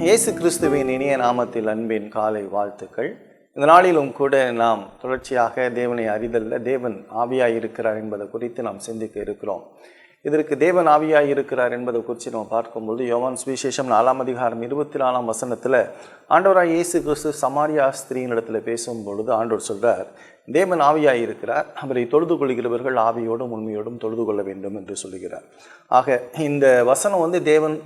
இயேசு கிறிஸ்துவின் இனிய நாமத்தில் அன்பின் காலை வாழ்த்துக்கள். இந்த நாளிலும் கூட நாம் தொடர்ச்சியாக தேவனை அறிதல்ல தேவன் ஆவியாய் இருக்கிறார் என்பதை குறித்து நாம் சிந்திக்க இருக்கிறோம். இதற்கு தேவன் ஆவியாய் இருக்கிறார் என்பதை குறித்து நம்ம பார்க்கும்போது யோவான் சுவிசேஷம் 4 அதிகாரம் 24 வசனத்தில் ஆண்டவராய் இயேசு கிறிஸ்து சமாரியா ஸ்திரீயினிடத்தில் பேசும்பொழுது ஆண்டவர் சொல்றார், தேவன் ஆவியாய் இருக்கிறார், அவரை தொழுது கொள்கிறவர்கள் ஆவியோடும் உண்மையோடும் தொழுது கொள்ள வேண்டும் என்று சொல்லுகிறார். ஆக இந்த வசனம் தேவன்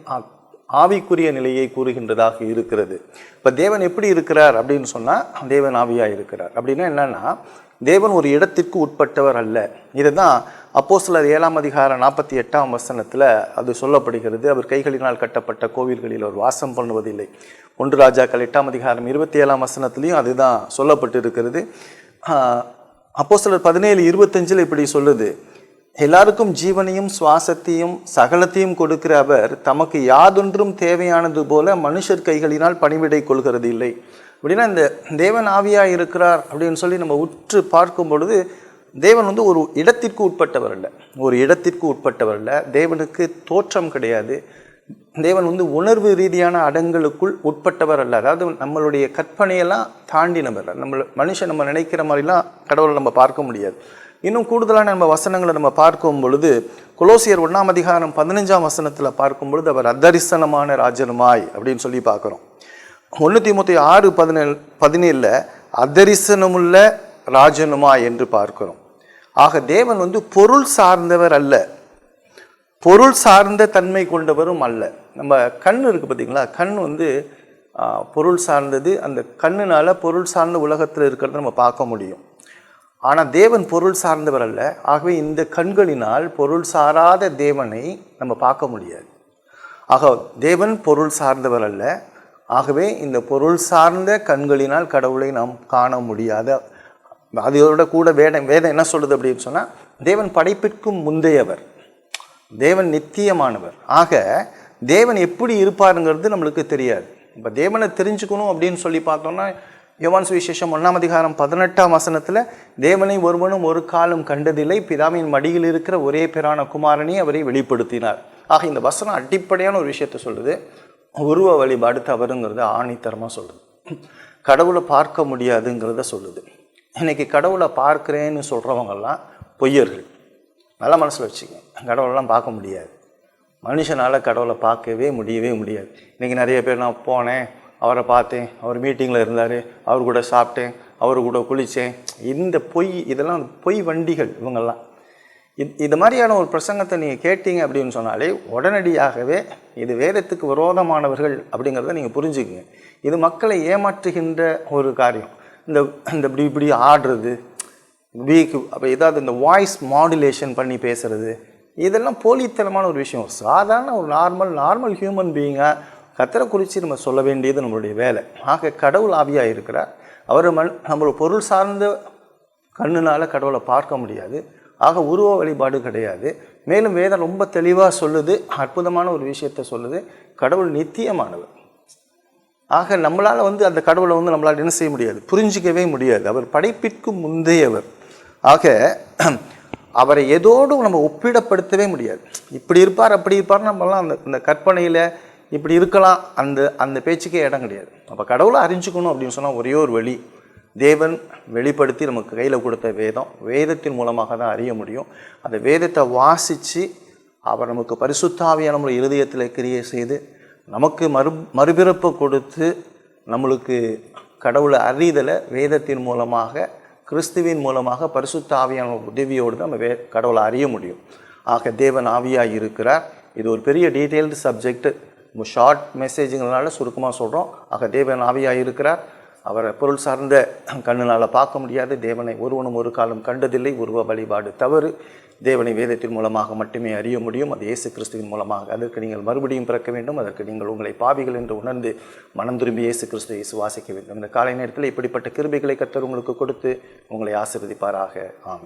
ஆவிக்குரிய நிலையை கூறுகின்றதாக இருக்கிறது. இப்போ தேவன் எப்படி இருக்கிறார் அப்படின்னு சொன்னால் தேவன் ஆவியாக இருக்கிறார். அப்படின்னா என்னன்னா, தேவன் ஒரு இடத்திற்கு உட்பட்டவர் அல்ல. இதுதான் அப்போஸ்தலர் 7 அதிகாரம் 48 வசனத்தில் அது சொல்லப்படுகிறது. அவர் கைகளினால் கட்டப்பட்ட கோவில்களில் அவர் வாசம் பண்ணுவதில்லை. 1 ராஜாக்கள் 8 அதிகாரம் 27 வசனத்துலையும் அதுதான் சொல்லப்பட்டு இருக்கிறது. அப்போஸ்தலர் 17:25 இப்படி சொல்லுது, எல்லாருக்கும் ஜீவனையும் சுவாசத்தையும் சகலத்தையும் கொடுக்கிற அவர் தமக்கு யாதொன்றும் தேவையானது போல மனுஷர் கைகளினால் பணிவிடை கொள்கிறது இல்லை. அப்படின்னா இந்த தேவன் ஆவியாக இருக்கிறார் அப்படின்னு சொல்லி நம்ம உற்று பார்க்கும் பொழுது தேவன் ஒரு இடத்திற்கு உட்பட்டவர் அல்ல. ஒரு இடத்திற்கு உட்பட்டவர் அல்ல. தேவனுக்கு தோற்றம் கிடையாது. தேவன் உணர்வு ரீதியான அடங்களுக்குள் உட்பட்டவர் அல்ல. அதாவது நம்மளுடைய கற்பனையெல்லாம் தாண்டினவர். மனுஷன் நம்ம நினைக்கிற மாதிரிலாம் கடவுளை நம்ம பார்க்க முடியாது. இன்னும் கூடுதலான நம்ம வசனங்களை நம்ம பார்க்கும் பொழுது கொலோசியர் 1 அதிகாரம் 15 வசனத்தில் பார்க்கும் பொழுது அவர் அதரிசனமான ராஜனுமாய் அப்படின்னு சொல்லி பார்க்குறோம். 1 தீமோத்தேயு 6:17 அதரிசனமுள்ள ராஜனுமாய் என்று பார்க்கிறோம். ஆக தேவன் பொருள் சார்ந்தவர் அல்ல, பொருள் சார்ந்த தன்மை கொண்டவரும் அல்ல. நம்ம கண் இருக்குது பார்த்தீங்களா, கண் பொருள் சார்ந்தது. அந்த கண்ணுனால பொருள் சார்ந்த உலகத்தில் இருக்கிறத நம்ம பார்க்க முடியும். ஆனால் தேவன் பொருள் சார்ந்தவர் அல்ல. ஆகவே இந்த கண்களினால் பொருள் சாராத தேவனை நம்ம பார்க்க முடியாது. ஆக தேவன் பொருள் சார்ந்தவர் அல்ல. ஆகவே இந்த பொருள் சார்ந்த கண்களினால் கடவுளை நாம் காண முடியாது. அதோட கூட வேதம் என்ன சொல்லுது அப்படின்னு சொன்னால், தேவன் படைப்பிற்கும் முந்தையவர், தேவன் நித்தியமானவர். ஆக தேவன் எப்படி இருப்பாருங்கிறது நம்மளுக்கு தெரியாது. இப்போ தேவனை தெரிஞ்சுக்கணும் அப்படின்னு சொல்லி பார்த்தோம்னா யோவான் சுவிசேஷம் 1 அதிகாரம் 18 வசனத்தில் தேவனை ஒருவனும் ஒரு காலம் கண்டதில்லை, பிதாவின் மடியில் இருக்கிற ஒரே பேரான குமாரனை அவரை வெளிப்படுத்தினார். ஆக இந்த வசனம் அடிப்படையான ஒரு விஷயத்த சொல்லுது. உருவ வழிபாடு தவறுங்கிறத ஆணித்தரமாக சொல்லுது. கடவுளை பார்க்க முடியாதுங்கிறத சொல்லுது. இன்னைக்கு கடவுளை பார்க்குறேன்னு சொல்கிறவங்கெல்லாம் பொய்யர்கள். நல்லா மனசில் வச்சுக்கோங்க. கடவுளெல்லாம் பார்க்க முடியாது. மனுஷனால் கடவுளை பார்க்கவே முடியாது. இன்றைக்கி நிறைய பேர் நான் போனேன், அவரை பார்த்தேன், அவர் மீட்டிங்கில் இருந்தார், அவர் கூட சாப்பிட்டேன், அவர் கூட குளித்தேன், இந்த பொய், இதெல்லாம் பொய் வண்டிகள் இவங்கெல்லாம். இது மாதிரியான ஒரு பிரசங்கத்தை நீங்கள் கேட்டீங்க அப்படின்னு சொன்னாலே உடனடியாகவே இது வேதத்துக்கு விரோதமானவர்கள் அப்படிங்கிறத நீங்கள் புரிஞ்சுக்குங்க. இது மக்களை ஏமாற்றுகின்ற ஒரு காரியம். இந்த இப்படி ஆடுறது, அப்போ ஏதாவது இந்த வாய்ஸ் மாடுலேஷன் பண்ணி பேசுகிறது, இதெல்லாம் போலித்தனமான ஒரு விஷயம். சாதாரண ஒரு நார்மல் ஹியூமன் பீயிங்காக கர்த்தரை குறித்து நம்ம சொல்ல வேண்டியது நம்மளுடைய வேலை. ஆக கடவுள் ஆவியாக இருக்கிறார். அவர் நம்மளோட பொருள் சார்ந்த கண்ணுனால் கடவுளை பார்க்க முடியாது. ஆக உருவ வழிபாடு கிடையாது. மேலும் வேதம் ரொம்ப தெளிவாக சொல்லுது, அற்புதமான ஒரு விஷயத்தை சொல்லுது, கடவுள் நித்தியமானவர். ஆக நம்மளால் அந்த கடவுளை நம்மளால் என்ன செய்ய முடியாது, புரிஞ்சிக்கவே முடியாது. அவர் படைப்பிற்கு முந்தையவர். ஆக அவரை எதோடும் நம்ம ஒப்பிடப்படுத்தவே முடியாது. இப்படி இருப்பார் அப்படி இருப்பார் நம்மளாம் அந்த கற்பனையில் இப்படி இருக்கலாம், அந்த பேச்சுக்கே இடம் கிடையாது. அப்போ கடவுளை அறிஞ்சுக்கணும் அப்படின்னு சொன்னால் ஒரே ஒரு வழி, தேவன் வெளிப்படுத்தி நமக்கு கையில் கொடுத்த வேதத்தின் மூலமாக தான் அறிய முடியும். அந்த வேதத்தை வாசித்து அவர் நமக்கு பரிசுத்த ஆவியை நம்ம இருதயத்தில் கிரியை செய்து நமக்கு மறுபிறப்பை கொடுத்து நம்மளுக்கு கடவுளை அறிதலை வேதத்தின் மூலமாக கிறிஸ்துவின் மூலமாக பரிசுத்த ஆவியான உதவியோடு தான் நம்ம கடவுளை அறிய முடியும். ஆக தேவன் ஆவியாக இருக்கிறார். இது ஒரு பெரிய டீட்டெயில்டு சப்ஜெக்ட். ஷார்ட் மெசேஜுங்கிறதுனால சுருக்கமாக சொல்கிறோம். ஆக தேவன் ஆவியாக இருக்கிறார். அவரை பொருள் சார்ந்த கண்ணுனால் பார்க்க முடியாது. தேவனை ஒருவனும் ஒரு காலம் கண்டதில்லை. உருவ வழிபாடு தவறு. தேவனை வேதத்தின் மூலமாக மட்டுமே அறிய முடியும். அது இயேசு கிறிஸ்துவின் மூலமாக. அதற்கு நீங்கள் மறுபடியும் பிறக்க வேண்டும். அதற்கு நீங்கள் உங்களை பாவிகள் என்று உணர்ந்து மனம் திரும்பி இயேசு கிறிஸ்துவை விசுவாசிக்க வேண்டும். இந்த காலை நேரத்தில் இப்படிப்பட்ட கிருபைகளை கர்த்தர் உங்களுக்கு கொடுத்து உங்களை ஆசீர்வதிப்பாராக. ஆமென்.